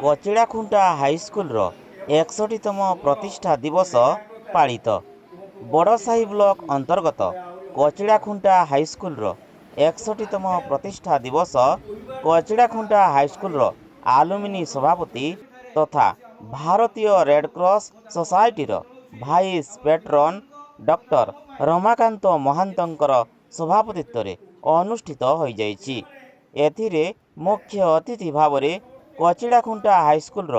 कचिड़ाखुंटा high school 61तम प्रतिष्ठा दिवस पालित। बड़साही block अंतर्गत कचिड़ाखुंटा हाईस्कल 61तम प्रतिष्ठा दिवस कचिड़ाखुंटा हाईस्कल आलुमिनी सभापति तथा भारतीय रेड क्रॉस सोसाइटीर भाइस पेट्रन डॉक्टर रमाकांत महांतर सभापतित्व अनुष्ठित हो जाइछि। एथिरे मुख्य अतिथि भाव कचिड़ाखुंटा हाईस्कल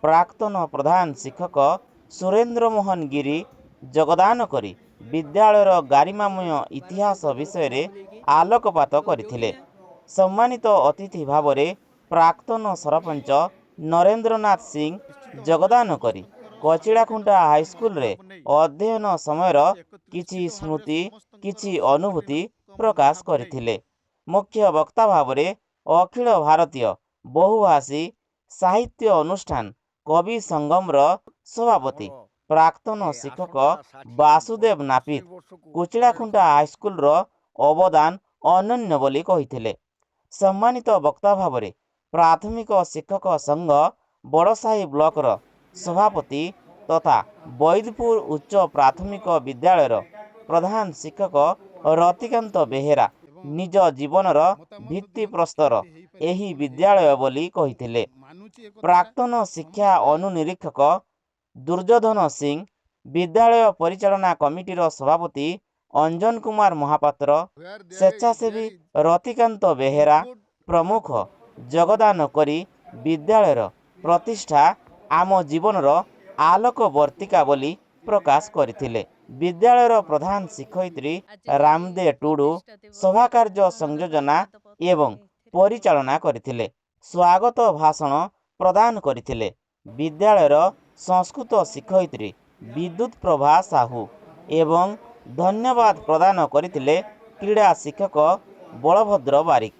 प्राक्तन प्रधान शिक्षक सुरेंद्र मोहन गिरी योगदान करी विद्यालयर गारिमामय इतिहास विषय आलोकपात करथिले। सम्मानित अतिथि भाव प्राक्तन सरपंच नरेंद्रनाथ सिंह योगदान करी कचिड़ाखुंटा हाईस्कल रे अध्ययन समयर किछि स्मृति किछि अनुभूति प्रकाश करथिले। मुख्य वक्ता भाव अखिल भारतीय बहुभाषी साहित्य अनुष्ठान कवि संगमर सभापति प्राक्तन शिक्षक वासुदेव नापित कचिड़ाखुंटा हाईस्कल अवदान अनन्य बोली कहिथिले। सम्मानित वक्ता भाव प्राथमिक शिक्षक संघ बड़साही ब्लॉकर सभापति तथा बैदपुर उच्च प्राथमिक विद्यालयर प्रधान शिक्षक रतिकांत बेहेरा निज जीवनर भित्ति प्रस्तर एही विद्यालय बोली कहिथिले। प्राक्तन शिक्षा अनुनिरीक्षक दुर्योधन सिंह, विद्यालय परिचालना कमिटीर सभापति अंजन कुमार महापात्र, स्वेच्छासेवी रतिकांत बेहेरा प्रमुख योगदान करी विद्यालयर प्रतिष्ठा आम जीवनर आलोकवर्तिका बोली प्रकाश करथिले। विद्यालयर प्रधान शिक्षयित्री रामदे टुडू सभा कार्य संयोजना एवं परिचालना करथिले। स्वागत भाषण प्रदान करथिले। विद्यालयर संस्कृत शिक्षयित्री विद्युत प्रभा साहू एवं धन्यवाद प्रदान करथिले क्रीड़ा शिक्षक बलभद्र बारिक।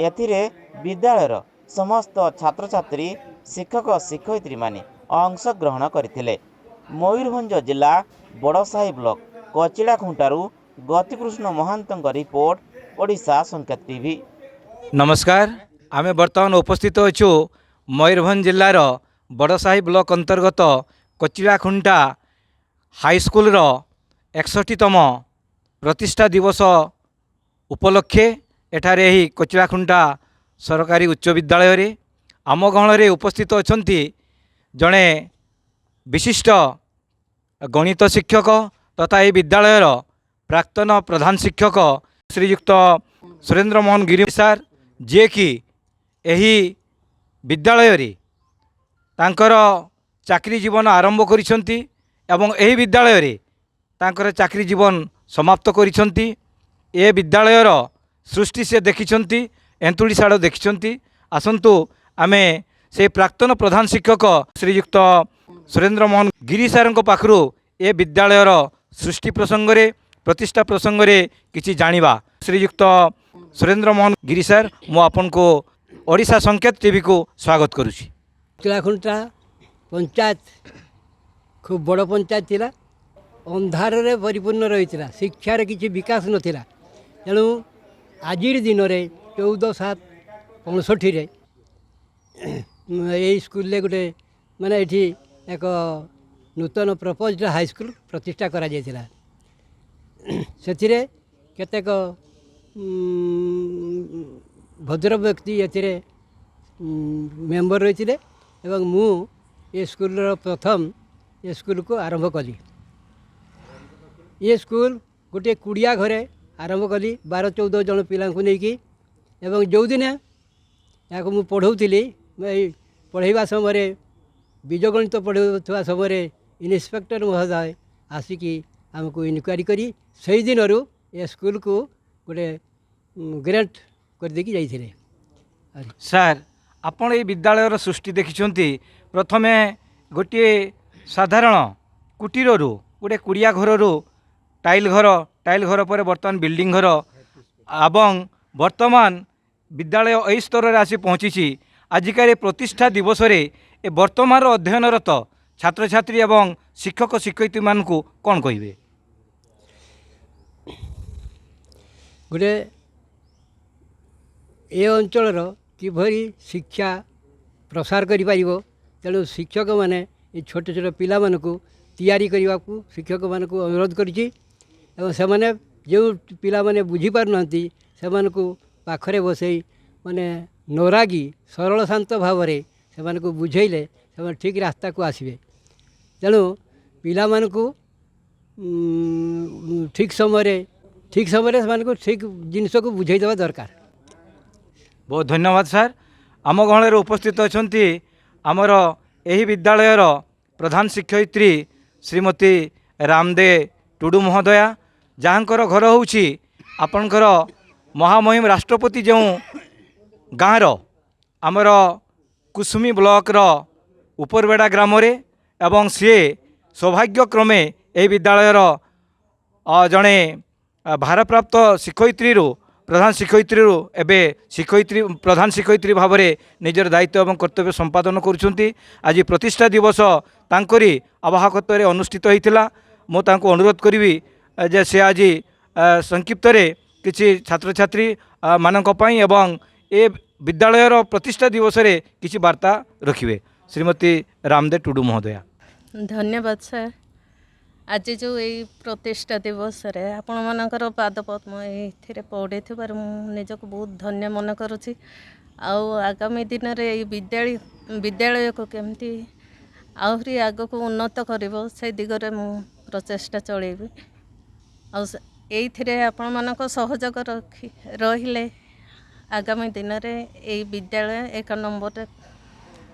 एथिरे विद्यालयर समस्त छात्र छात्री शिक्षक शिक्षयित्री माने अंश ग्रहण करथिले। मयूरभंज जिला बड़साही ब्लॉक कचिड़ाखुंटारू गतिकृष्ण महांतଙ୍କ रिपोर्ट ओडिशा संकेत टीवी। नमस्कार, आमे वर्तमान उपस्थित अच्छु मयूरभंज जिलार बड़साही ब्लॉक अंतर्गत कचिड़ाखुंटा हाईस्कल 61तम प्रतिष्ठा दिवस उपलक्षे एठारे ही कचिड़ाखुंटा सरकारी उच्च विद्यालय रे आम गहण उपस्थित अछंती जड़े विशिष्ट गणित शिक्षक तथा ये विद्यालयर प्राक्तन प्रधान शिक्षक श्रीयुक्त सुरेंद्र मोहन गिरी सार जे कि एही विद्यालय रे तांकर चाकरी जीवन आरंभ करिसंती एवं एही विद्यालय रे तांकर चाकरी जीवन समाप्त करिसंती। ए विद्यालयर सृष्टि से देखिछंती, एंतुड़ीशाड़ देखिछंती। आसंतु आमे से प्राक्तन प्रधान शिक्षक श्रीयुक्त सुरेंद्र मोहन गिरी सारंक पाखरु ए विद्यालयर सृष्टि प्रसंग रे प्रतिष्ठा प्रसंग रे किछि जानिबा। श्रीयुक्त सुरेंद्र मोहन गिरी सार मु आपन को ओडिशा संकेत टीवी को स्वागत करुछि। कचिड़ाखुंटा पंचायत खूब बड़ पंचायत थिला, अंधार रे परिपूर्ण रही, शिक्षार किसी विकास नथिला। तेणु आज दिन में 14/7/65 ये स्कूल गोटे माने ये एक नूतन प्रपोज्ड हाईस्कल प्रतिष्ठा करा जायतिला। से केतेक भद्र व्यक्ति ये मेंबर रही एवं मु ये स्कूल प्रथम ये स्कूल को आरंभ कली। ये स्कूल गोटे कुड़िया घरे आरंभ कली 12-14 जन पिला नहीं एवं जो दिन या मुझे पढ़ाऊली पढ़ाइबा समय बीजगणित पढ़ाऊा समय इन्स्पेक्टर महोदय आसिकी आमको इनक्वारी करी से दिन ये स्कूल को गोटे ग्रांट कर देकी जाइथिले। सर आपण ये विद्यालयर सृष्टि देखिछंती, प्रथमे गोटे साधारण कुटीर गोटे कुड़िया घर टाइल घर पर बर्तमान बिल्डिंग घर एवं वर्तमान विद्यालय यही स्तर में आसी पहुँची। आजिकार प्रतिष्ठा दिवस रे ए वर्तमान अध्ययनरत छात्र छात्री एवं शिक्षक शिक्षयित्री मानकु कौन कहिबे? गोटे ये अंचल किभरी शिक्षा ପ୍ରସାର କରିପାରିବ। ତେଣୁ ଶିକ୍ଷକମାନେ ଏ ଛୋଟ ଛୋଟ ପିଲାମାନଙ୍କୁ ତିଆରି କରିବାକୁ ଶିକ୍ଷକମାନଙ୍କୁ ଅନୁରୋଧ କରିଛି ଏବଂ ସେମାନେ ଯେଉଁ ପିଲାମାନେ ବୁଝିପାରୁନାହାନ୍ତି ସେମାନଙ୍କୁ ପାଖରେ ବସେଇ ମାନେ ନରାଗି ସରଳ ଶାନ୍ତ ଭାବରେ ସେମାନଙ୍କୁ ବୁଝେଇଲେ ସେମାନେ ଠିକ୍ ରାସ୍ତାକୁ ଆସିବେ। ତେଣୁ ପିଲାମାନଙ୍କୁ ଠିକ୍ ସମୟରେ ସେମାନଙ୍କୁ ଠିକ୍ ଜିନିଷକୁ ବୁଝେଇ ଦେବା ଦରକାର। ବହୁତ ଧନ୍ୟବାଦ ସାର୍। ଆମ ଗହଣରେ ଉପସ୍ଥିତ ଅଛନ୍ତି ଆମର ଏହି ବିଦ୍ୟାଳୟର ପ୍ରଧାନ ଶିକ୍ଷୟିତ୍ରୀ ଶ୍ରୀମତୀ ରାମଦେ ଟୁଡୁ ମହୋଦୟା, ଯାହାଙ୍କର ଘର ହେଉଛି ଆପଣଙ୍କର ମହାମହିମ ରାଷ୍ଟ୍ରପତି ଯେଉଁ ଗାଁର ଆମର କୁସୁମୀ ବ୍ଲକର ଉପରବେଡ଼ା ଗ୍ରାମରେ, ଏବଂ ସିଏ ସୌଭାଗ୍ୟକ୍ରମେ ଏହି ବିଦ୍ୟାଳୟର ଜଣେ ଭାରପ୍ରାପ୍ତ ଶିକ୍ଷୟିତ୍ରୀରୁ ପ୍ରଧାନ ଶିକ୍ଷୟିତ୍ରୀରୁ ଏବେ ପ୍ରଧାନ ଶିକ୍ଷୟିତ୍ରୀ ଭାବରେ ନିଜର ଦାୟିତ୍ୱ ଏବଂ କର୍ତ୍ତବ୍ୟ ସମ୍ପାଦନ କରୁଛନ୍ତି। ଆଜି ପ୍ରତିଷ୍ଠା ଦିବସ ତାଙ୍କରି ଆବାହକତ୍ୱରେ ଅନୁଷ୍ଠିତ ହୋଇଥିଲା। ମୁଁ ତାଙ୍କୁ ଅନୁରୋଧ କରିବି ଯେ ସେ ଆଜି ସଂକ୍ଷିପ୍ତରେ କିଛି ଛାତ୍ରଛାତ୍ରୀ ମାନଙ୍କ ପାଇଁ ଏବଂ ଏ ବିଦ୍ୟାଳୟର ପ୍ରତିଷ୍ଠା ଦିବସରେ କିଛି ବାର୍ତ୍ତା ରଖିବେ। ଶ୍ରୀମତୀ ରାମଦେ ଟୁଡୁ ମହୋଦୟା। ଧନ୍ୟବାଦ ସାର୍। ଆଜି ଯେଉଁ ଏଇ ପ୍ରତିଷ୍ଠା ଦିବସରେ ଆପଣମାନଙ୍କର ପାଦପଦ୍ମ ଏଇଥିରେ ପଡ଼ିଥିବାରୁ ମୁଁ ନିଜକୁ ବହୁତ ଧନ୍ୟ ମନେ କରୁଛି। ଆଉ ଆଗାମୀ ଦିନରେ ଏଇ ବିଦ୍ୟାଳୟକୁ କେମିତି ଆହୁରି ଆଗକୁ ଉନ୍ନତ କରିବ ସେ ଦିଗରେ ମୁଁ ପ୍ରଚେଷ୍ଟା ଚଳେଇବି। ଆଉ ଏଇଥିରେ ଆପଣମାନଙ୍କ ସହଯୋଗ ରହିଲେ ଆଗାମୀ ଦିନରେ ଏଇ ବିଦ୍ୟାଳୟ 1 ନମ୍ବରରେ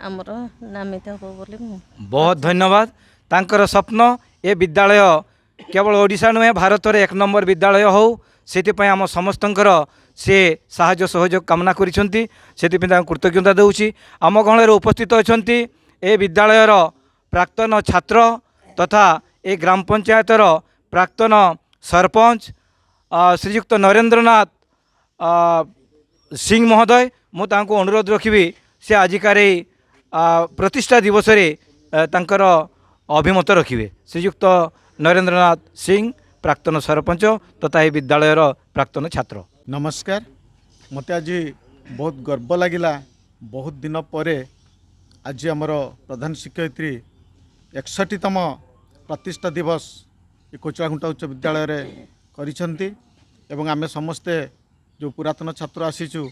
ଆମର ନାମିତ ହେବ ବୋଲି ମୁଁ ବହୁତ ଧନ୍ୟବାଦ। ତାଙ୍କର ସ୍ୱପ୍ନ ଏ ବିଦ୍ୟାଳୟ କେବଳ ଓଡ଼ିଶା ନୁହେଁ ଭାରତରେ 1 ନମ୍ବର ବିଦ୍ୟାଳୟ ହେଉ, ସେଥିପାଇଁ ଆମ ସମସ୍ତଙ୍କର ସେ ସାହାଯ୍ୟ ସହଯୋଗ କାମନା କରିଛନ୍ତି। ସେଥିପାଇଁ ତାଙ୍କୁ କୃତଜ୍ଞତା ଦେଉଛି। ଆମ ଗହଣରେ ଉପସ୍ଥିତ ଅଛନ୍ତି ଏ ବିଦ୍ୟାଳୟର ପ୍ରାକ୍ତନ ଛାତ୍ର ତଥା ଏ ଗ୍ରାମ ପଞ୍ଚାୟତର ପ୍ରାକ୍ତନ ସରପଞ୍ଚ ଶ୍ରୀଯୁକ୍ତ ନରେନ୍ଦ୍ରନାଥ ସିଂ ମହୋଦୟ। ମୁଁ ତାଙ୍କୁ ଅନୁରୋଧ ରଖିବି ସେ ଆଜିକାର ଏଇ ପ୍ରତିଷ୍ଠା ଦିବସରେ ତାଙ୍କର ଅଭିମତ ରଖିବେ। ଶ୍ରୀଯୁକ୍ତ ନରେନ୍ଦ୍ରନାଥ ସିଂ, ପ୍ରାକ୍ତନ ସରପଞ୍ଚ ତଥା ଏହି ବିଦ୍ୟାଳୟର ପ୍ରାକ୍ତନ ଛାତ୍ର। ନମସ୍କାର। ମୋତେ ଆଜି ବହୁତ ଗର୍ବ ଲାଗିଲା, ବହୁତ ଦିନ ପରେ ଆଜି ଆମର ପ୍ରଧାନ ଶିକ୍ଷୟିତ୍ରୀ 61ତମ ପ୍ରତିଷ୍ଠା ଦିବସ ଏ କୋଚିଳାଖୁଣ୍ଟା ଉଚ୍ଚ ବିଦ୍ୟାଳୟରେ କରିଛନ୍ତି ଏବଂ ଆମେ ସମସ୍ତେ ଯେଉଁ ପୁରାତନ ଛାତ୍ର ଆସିଛୁ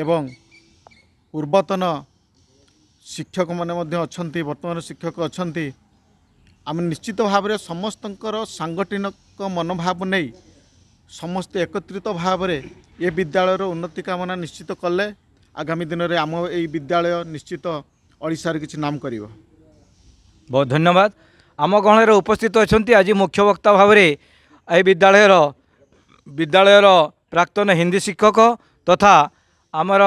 ଏବଂ ପୂର୍ବତନ ଶିକ୍ଷକମାନେ ମଧ୍ୟ ଅଛନ୍ତି, ବର୍ତ୍ତମାନ ଶିକ୍ଷକ ଅଛନ୍ତି, ଆମେ ନିଶ୍ଚିତ ଭାବରେ ସମସ୍ତଙ୍କର ସାଂଗଠନିକ ମନୋଭାବ ନେଇ ସମସ୍ତେ ଏକତ୍ରିତ ଭାବରେ ଏ ବିଦ୍ୟାଳୟର ଉନ୍ନତି କାମନା ନିଶ୍ଚିତ କଲେ ଆଗାମୀ ଦିନରେ ଆମ ଏଇ ବିଦ୍ୟାଳୟ ନିଶ୍ଚିତ ଓଡ଼ିଶାରେ କିଛି ନାମ କରିବ। ବହୁତ ଧନ୍ୟବାଦ। ଆମ ଗହଣରେ ଉପସ୍ଥିତ ଅଛନ୍ତି ଆଜି ମୁଖ୍ୟ ବକ୍ତା ଭାବରେ ଏହି ବିଦ୍ୟାଳୟର ପ୍ରାକ୍ତନ ହିନ୍ଦୀ ଶିକ୍ଷକ ତଥା ଆମର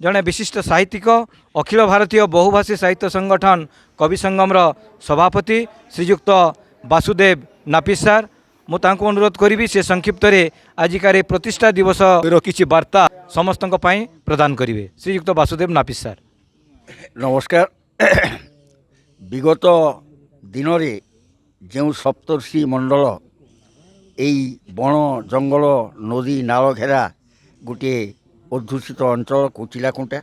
ଜଣେ ବିଶିଷ୍ଟ ସାହିତ୍ୟିକ, ଅଖିଳ ଭାରତୀୟ ବହୁଭାଷୀ ସାହିତ୍ୟ ସଂଗଠନ କବି ସଂଗମର ସଭାପତି ଶ୍ରୀଯୁକ୍ତ ବାସୁଦେବ ନାପିତ ସାର୍। ମୁଁ ତାଙ୍କୁ ଅନୁରୋଧ କରିବି ସେ ସଂକ୍ଷିପ୍ତରେ ଆଜିକାର ଏ ପ୍ରତିଷ୍ଠା ଦିବସର କିଛି ବାର୍ତ୍ତା ସମସ୍ତଙ୍କ ପାଇଁ ପ୍ରଦାନ କରିବେ। ଶ୍ରୀଯୁକ୍ତ ବାସୁଦେବ ନାପିତ ସାର୍। ନମସ୍କାର। ବିଗତ ଦିନରେ ଯେଉଁ ସପ୍ତର୍ଷି ମଣ୍ଡଳ ଏଇ ବଣ ଜଙ୍ଗଲ ନଦୀ ନାଳ ଘେରା ଗୋଟିଏ ଅଧ୍ୟୁଷିତ ଅଞ୍ଚଳ କୋଚିଳାଖୁଣ୍ଟା,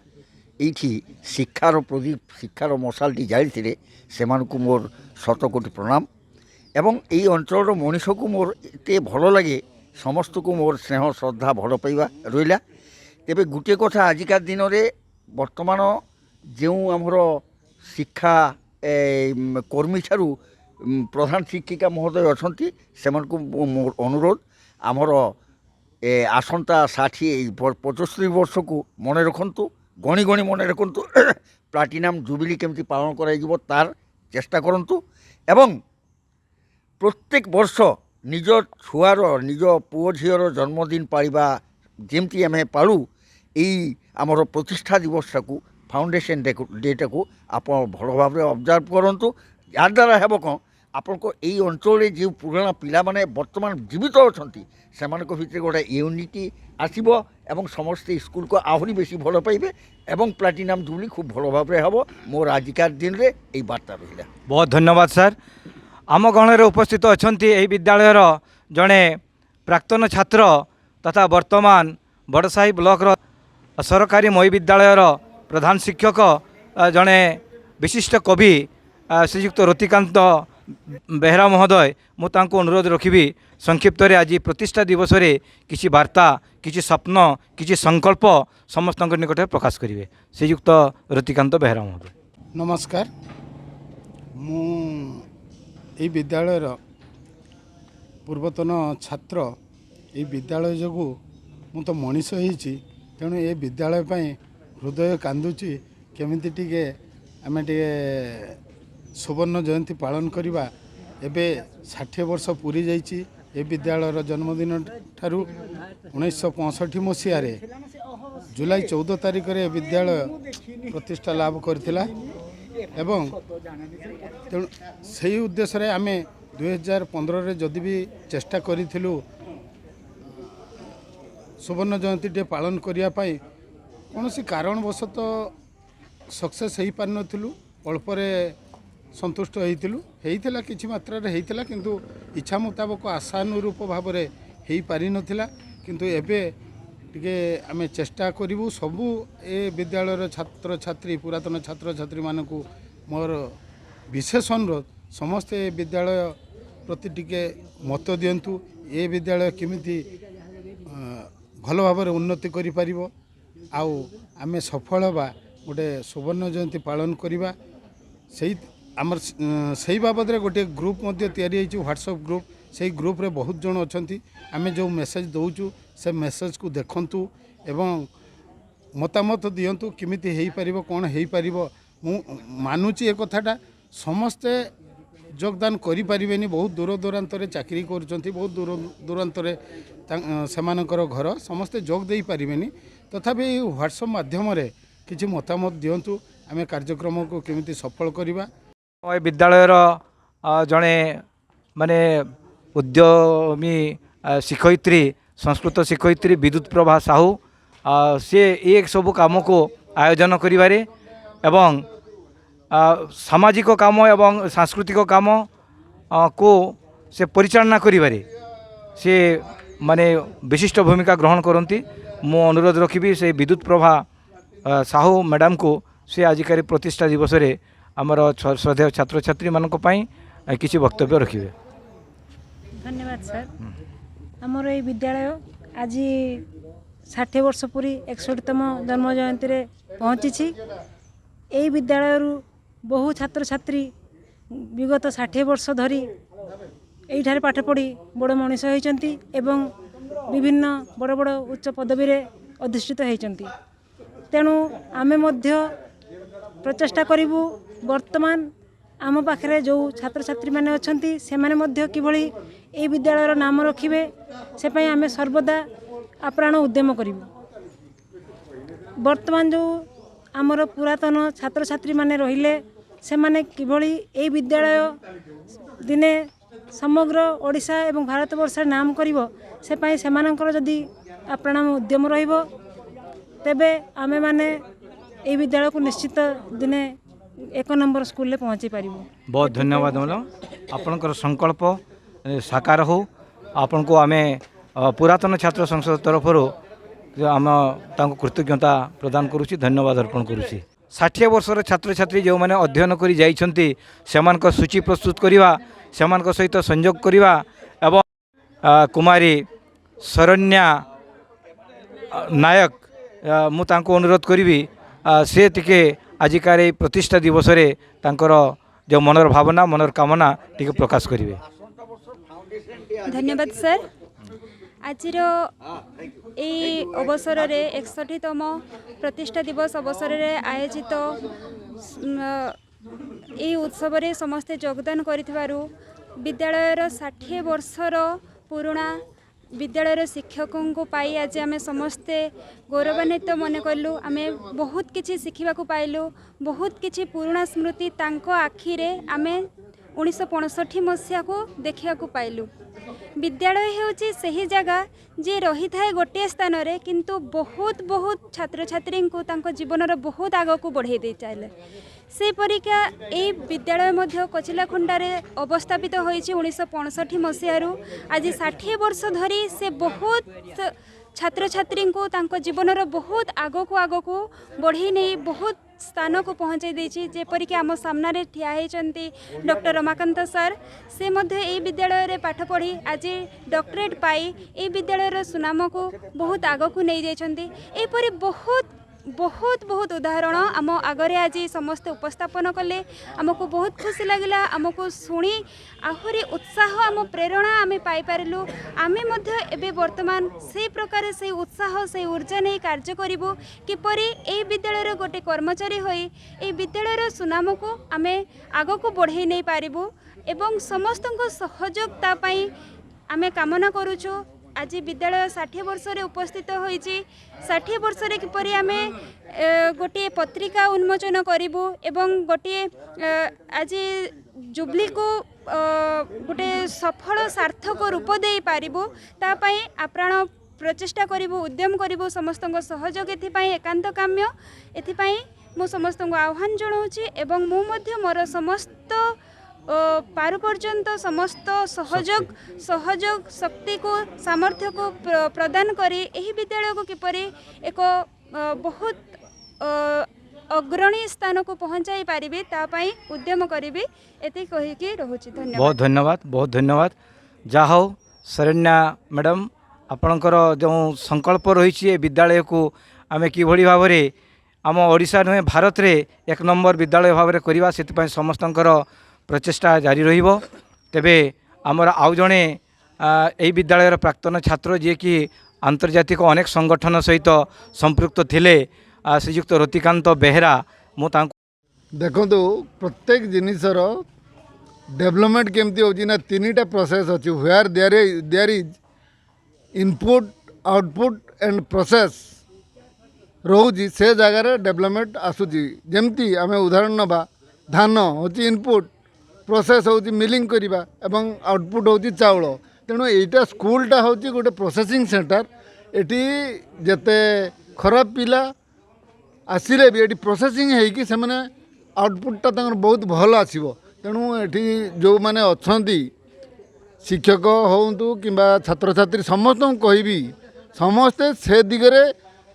ଏଇଠି ଶିକ୍ଷାର ପ୍ରଦୀପ ଶିକ୍ଷାର ମଶାଲଟି ଜାଳିଥିଲେ ସେମାନଙ୍କୁ ମୋର ଶତକୋଟି ପ୍ରଣାମ। ଏବଂ ଏଇ ଅଞ୍ଚଳର ମଣିଷକୁ ମୋର ଏତେ ଭଲ ଲାଗେ, ସମସ୍ତଙ୍କୁ ମୋର ସ୍ନେହ ଶ୍ରଦ୍ଧା ଭଲ ପାଇବା ରହିଲା। ତେବେ ଗୋଟିଏ କଥା, ଆଜିକା ଦିନରେ ବର୍ତ୍ତମାନ ଯେଉଁ ଆମର ଶିକ୍ଷା କର୍ମୀଠାରୁ ପ୍ରଧାନ ଶିକ୍ଷିକା ମହୋଦୟ ଅଛନ୍ତି ସେମାନଙ୍କୁ ମୋର ଅନୁରୋଧ, ଆମର ଆସନ୍ତା 75 ବର୍ଷକୁ ମନେ ରଖନ୍ତୁ, ଗଣି ଗଣି ମନେ ରଖନ୍ତୁ, ପ୍ଲାଟିନମ୍ ଜୁବିଲି କେମିତି ପାଳନ କରାଯିବ ତାର ଚେଷ୍ଟା କରନ୍ତୁ ଏବଂ ପ୍ରତ୍ୟେକ ବର୍ଷ ନିଜ ଛୁଆର ନିଜ ପୁଅ ଝିଅର ଜନ୍ମଦିନ ପାଳିବା ଯେମିତି ଆମେ ପାଳୁ, ଏଇ ଆମର ପ୍ରତିଷ୍ଠା ଦିବସଟାକୁ ଫାଉଣ୍ଡେସନ୍ ଡେଟାକୁ ଆପଣ ଭଲ ଭାବରେ ଅବଜର୍ଭ କରନ୍ତୁ। ଯାହାଦ୍ୱାରା ହେବ କ'ଣ, ଆପଣଙ୍କ ଏଇ ଅଞ୍ଚଳରେ ଯେଉଁ ପୁରୁଣା ପିଲାମାନେ ବର୍ତ୍ତମାନ ଜୀବିତ ଅଛନ୍ତି ସେମାନଙ୍କ ଭିତରେ ଗୋଟେ ୟୁନିଟି ଆସିବ ଏବଂ ସମସ୍ତେ ସ୍କୁଲକୁ ଆହୁରି ବେଶୀ ଭଲ ପାଇବେ ଏବଂ ପ୍ଲାଟିନମ୍ ଜୁବଲି ଖୁବ୍ ଭଲ ଭାବରେ ହେବ। ମୋର ଆଜିକାର ଦିନରେ ଏଇ ବାର୍ତ୍ତା ରହିଲା। ବହୁତ ଧନ୍ୟବାଦ ସାର୍। ଆମ ଗଣରେ ଉପସ୍ଥିତ ଅଛନ୍ତି ଏହି ବିଦ୍ୟାଳୟର ଜଣେ ପ୍ରାକ୍ତନ ଛାତ୍ର ତଥା ବର୍ତ୍ତମାନ ବଡ଼ସାହି ବ୍ଲକର ସରକାରୀ ମଇ ବିଦ୍ୟାଳୟର ପ୍ରଧାନ ଶିକ୍ଷକ जड़े विशिष्ट कवि श्रीयुक्त रतिकांत बेहरा महोदय मुझे अनुरोध रखी संक्षिप्त आज प्रतिष्ठा दिवस रे किसी वार्ता किसी स्वप्न किसी संकल्प समस्त निकट प्रकाश करेंगे। श्रीयुक्त रतिकांत बेहरा महोदय। नमस्कार, मु विद्यालयर पूर्वतन छात्र। ये विद्यालय जो मु तो मनीष होती तेणु ये विद्यालय हृदय कांदुची केमिति टिके आमे टिके सुवर्ण जयंती पालन करवा। एबे 60 वर्ष पूरी जाइए ये विद्यालयर जन्मदिन ठारू 1965 मसीह जुलाई 14 तारिख रे विद्यालय प्रतिष्ठा लाभ करथिला एवं तेणु से उद्देश्य आम 2015 जदि भी चेष्टा करूँ सुवर्ण जयंती टे पालन करने कौन सी कारणवशतः सक्सेस हो पार नथिलु। अल्परे संतुष्ट होता किसी मात्रा होता किंतु इच्छा मुताबक आशानुरूप भाव में हो पारि नथिला। किंतु एबे टिके आमे चेष्टा करूँ सबू ए विद्यालय छात्र छात्री पुरातन छात्र छात्री मानक मोर विशेष अनुरोध समस्ते विद्यालय प्रति टिके मत दिंतु। ए विद्यालय केमिति भल भाव में उन्नति करि परिबो आउ आमे सफल बा गोटे सुवर्ण जयंती पालन करवा। से बाबद गोटे ग्रुप व्हाट्सएप ग्रुप से ग्रुप रे बहुत जन अच्छा आमे जो मेसेज दौचु से मेसेज को देखंतु एवं मतामत दियंतु किमिति हेई परिबो कोन हेई परिबो। मु मानुची ए कथाटा समस्ते योगदान करि परिबेनी। बहुत दूर दूरांत रे चाकरी करूचंती, बहुत दूर दूरांत रे सेमानकर घर समस्ते जोग देई परिबेनी। तथापि व्हाट्सएप माध्यम रे किछि मतामत दियंतु आमे कार्यक्रम को केमिति सफल करिबा। ए विद्यालयर जड़े माने उद्यमी शिक्षयित्री संस्कृत शिक्षयित्री विद्युत प्रभा साहू से एक सब काम को आयोजन करिबारे एवं सामाजिक काम एवं सांस्कृतिक काम को से परिचालना करिबारे से माने विशिष्ट भूमिका ग्रहण करती। मु अनुरोध रखी से विद्युत प्रभा साहू मैडम को से आजिकारी प्रतिष्ठा दिवस रे आमर श्रद्धेय छात्र छात्री मानक पई किसी वक्तव्य रखिए। धन्यवाद सर। आमर ये विद्यालय आज 60 वर्ष पूरी 61तम जन्म जयंती रे पहुँची। यही विद्यालय बहु छात्र छात्री विगत 60 वर्ष धरी यही पाठ पढ़ी बड़ मनीष होती एवं विभिन्न बड़ बड़ उच्च पदवी रे अधिष्ठित होती। तेणु आमे मध्य प्रचेष्टा करूँ वर्तमान आम पाखे जो छात्र छात्री मैंने अच्छा से मैंने किभली ये विद्यालयर नाम रखिए से आम सर्वदा आप्राण उद्यम करूँ। वर्तमान जो आमर पुरातन छात्र छात्री माने रहिले से माने किभली ये विद्यालय दिने समग्र ओडिशा एवं भारतवर्ष नाम करिवो से पाई सेमानकर जदि आप्राण उद्यम रहिबो तेबे आमे माने ये विद्यालय को निश्चित दिने 1 नंबर स्कूल पहुँची पार। बहुत धन्यवाद मैडम। आपणकर संकल्प साकार हो आपण को आमे पुरातन छात्र संसद तरफ आम कृतज्ञता प्रदान करुच्ची धन्यवाद अर्पण करुच्ची। 60 वर्षर छात्र छात्री जो मैंने अध्ययन कर जाइछंती सेमानक सूची प्रस्तुत करवा सेमानक सहित संयोग करवा एवं कुमारी शरण्या नायक मु तांको अनुरोध करी से टिके आजिकार प्रतिष्ठा दिवस रे तांकर जो मनर भावना मनर कामना टिके प्रकाश करिवे। धन्यवाद सर। आज अवसर रे 61तम प्रतिष्ठा दिवस अवसर रे आयोजित ये उत्सव रे समस्ते योगदान करिथिबारु विद्यालयर 60 वर्षर पुराणा विद्यालयर शिक्षकों को पाई आज आम समस्ते गौरवान्वित मन कलु। आम बहुत किछि शिखिबा को पाइलु, बहुत किछि पुराणा स्मृति तांको आखिरे आम 1965 मसीहा को देखा पाइलु। विद्यालय होची सही जगह जे रही थाए गोटे स्थान रे किंतु बहुत बहुत छात्र छात्री को तांको जीवन बहुत आग को बढ़े दे चले। से परिका ए विद्यालय मध्य कोचिलाखुंडारे अवस्थापित होइछि 1965 मसीहारू आज 60 वर्ष धरी से बहुत छात्र छात्री को तांको जीवन बहुत आग को बढ़ी नहीं बहुत स्थान को पहुँचाई देछि जेपरिक आम सामने ठिया होती डॉक्टर रमाकांत सर से मध्य ए विद्यालय रे पाठ पढ़ी आज डॉक्टरेट पाई ए विद्यालय सुनाम को बहुत आग को नहीं जाइछन्ति एपरि बहुत बहुत बहुत उदाहरण आम आगरे आज समस्ते उपस्थापन कले आमको बहुत खुशी लगिला आमको शुणी आहरी उत्साह आम प्रेरणा आम पाइपारू आमे मध्य एबे वर्तमान से प्रकार से उत्साह से ऊर्जा नहीं कार्य करिबो किपरि ए विद्यालय गोटे कर्मचारी होई ए विद्यालय सुनाम को आमे आग को बढ़ाई नहीं पारिबो एवं समस्त सहयोगिता पाई आमे कामना करूछु। आज विद्यालय 60 वर्ष रे उपस्थित होइछि 60 वर्ष रे किपरि आमे गोटे पत्रिका उन्मोचन करिबु एवं गोटे आज जुबली को गोटे सफल सार्थक रूप दे पारिबु ता पई आप्राण प्रचेष्टा करिबु उद्यम करिबु समस्त सहयोग एथिपाई एकांत काम्य एथिपाई मु समस्त आह्वान जणाउछि एवं मु मध्य मोर समस्त पारु पर्यंत समस्त सहयोग शक्ति को सामर्थ्य को प्रदान करी एही विद्यालय को किपरि एक बहुत अग्रणी स्थान को पहुँचाई पारिबे ता पई उद्यम करिबे एति कहिकी रहुछि। धन्यवाद। बहुत धन्यवाद जा हो शरण्या मैडम आपणकर जो संकल्प रही विद्यालय को आम कि भाव में आम ओडिशा नुहे भारत रे 1 नंबर विद्यालय भाव में करवा से समस्तंकर प्रचेष्टा जारी रहिबो। तेबे आमर आउ जणे एई विद्यालयर प्राक्तन छात्र जे कि आंतर्जातिक अनेक संगठन सहित संपृक्त थिले श्रीयुक्त रतिकांत बेहेरा मु तांको देखो प्रत्येक जिनिसर डेवलपमेंट केमती होची ना 3टा प्रोसेस अछि where there is input output and process रोजी से जगह डेवलपमेंट आसुची जेमती आमे उदाहरण नबा धान होची इनपुट प्रोसेस होची मिलिंग करिबा एवं आउटपुट होची चाउल तेणु एटा स्कूलटा होची गोटे प्रोसेसिंग सेंटर एटी जते खराब पिला आसिले भी एटी प्रोसेसिंग हेकी से माने आउटपुटटा तंगर बहुत भल आसीबो तेणु एटी जो माने अछंती शिक्षक होंतु किंबा छात्र छात्री समस्त कहबी समस्ते से दिगरे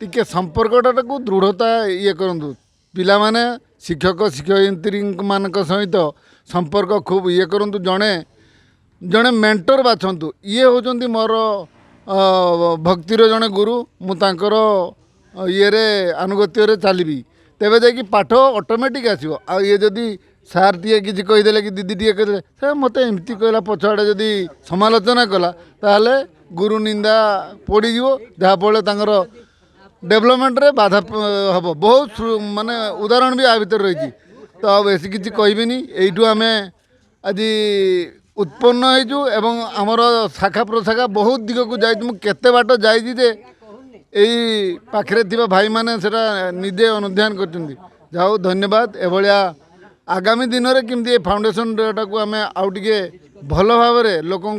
टिके संपर्कटा को दृढ़ता ये करंतु पिला माने शिक्षक शिक्षयित्री मानक सहित संपर्क खूब ये करंतु जड़े जड़े मेंटर बाछंतु ये होचंती मोर भक्तिर जड़े गुरु मु तांकर ये रे अनुगत्य रे चलबी तेबे जाकि पाठ ऑटोमेटिक आसीबो आ ये जदी सार टीए किसी कहीदेले कि दीदी टीए कहीदेले सर मत एमती कहला पछआड़े जदि समालोचना कला ताहले गुरु निंदा पड़ीଯିव जहाँफल तांकर डेवलपमेंट रे बाधा हम बहुत माने उदाहरण भी आ भीतर रही तो अब ऐसी किसी कहबिनी एइठू आमे आज उत्पन्न होइजु एवं आमर शाखा प्रशाखा बहुत दिग को जाइजु मु केते बाट जाइजि जे एई पाखरे थिबा भाई माने सेटा निजे अनुध्यान करचुंदी जाओ धन्यवाद एभलिया आगामी दिन में केमती फाउंडेशन को आम आउ टे भल भाव में लोकों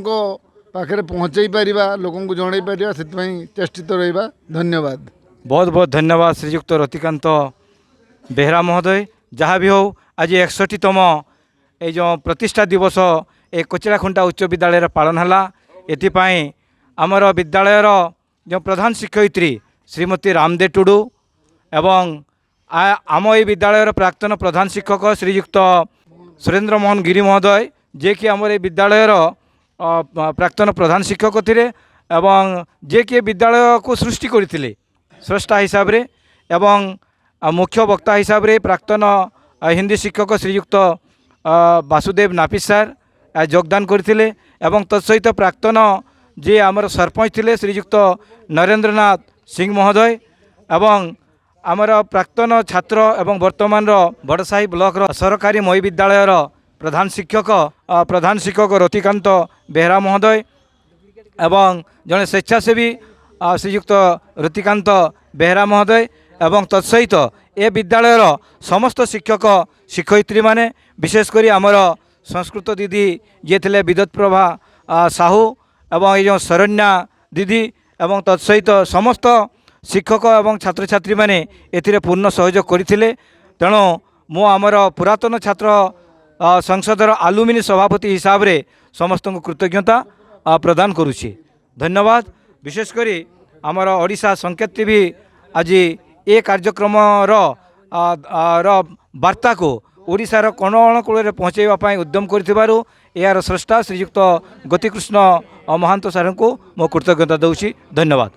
पाखे पहुँचाई पारिबा लोकों को जन पारिबा से चेष्टित रहिबा। धन्यवाद। बहुत बहुत धन्यवाद श्रीयुक्त रतिकांत बेहरा महोदय। जहाँ भी हो आज 61तम ये जो प्रतिष्ठा दिवस ए कोचिलाखुंटा उच्च विद्यालय पालन है एथिपाई आमर विद्यालयर जो प्रधान शिक्षयित्री श्रीमती रामदेव टुडू एवं आम ये विद्यालयर प्राक्तन प्रधान शिक्षक श्रीयुक्त सुरेंद्र मोहन गिरी महोदय जे कि आमर ये विद्यालयर प्राक्तन प्रधान शिक्षक थे एवं जे कि विद्यालय को सृष्टि करते स्रष्टा हिसाब रे एवं मुख्य वक्ता हिसाब रे प्राक्तन हिंदी शिक्षक श्रीयुक्त वासुदेव नापी सार योगदान करते एवं तत्सहित प्राक्तन जे आमर सरपंच थे श्रीयुक्त नरेंद्रनाथ सिंह महोदय एवं आमर प्राक्तन छात्र एवं वर्तमान बड़साही ब्लॉक सरकारी मई विद्यालयर प्रधान शिक्षक रतिकांत बेहरा महोदय एवं जड़े स्वेच्छासेवी श्रीयुक्त रतिकांत बेहरा महोदय एवं तत्सहित ए विद्यालयर समस्त शिक्षक शिक्षयित्री माने विशेषकर आमर संस्कृत दीदी जे थे विद्युत प्रभा साहू एवं ये शरण्या दीदी एवं तत्सहित समस्त शिक्षक एवं छात्र छात्री माने एथिरे पूर्ण सहयोग करथिले। तेणु मु आमर पुरातन छात्र संसदर आलुमिनी सभापति हिसाब रे समस्त को कृतज्ञता प्रदान करुछि। धन्यवाद। विशेषकर आमर ओडिशा संकेत टीवी आज ए कार्यक्रम बार्ता को ओडिशार कोण अनुकूल पहुँचाइवाई उद्यम करिथिबारु यार स्रष्टा श्रीयुक्त गतिकृष्ण महांत सार को मो कृतज्ञता दूची। धन्यवाद।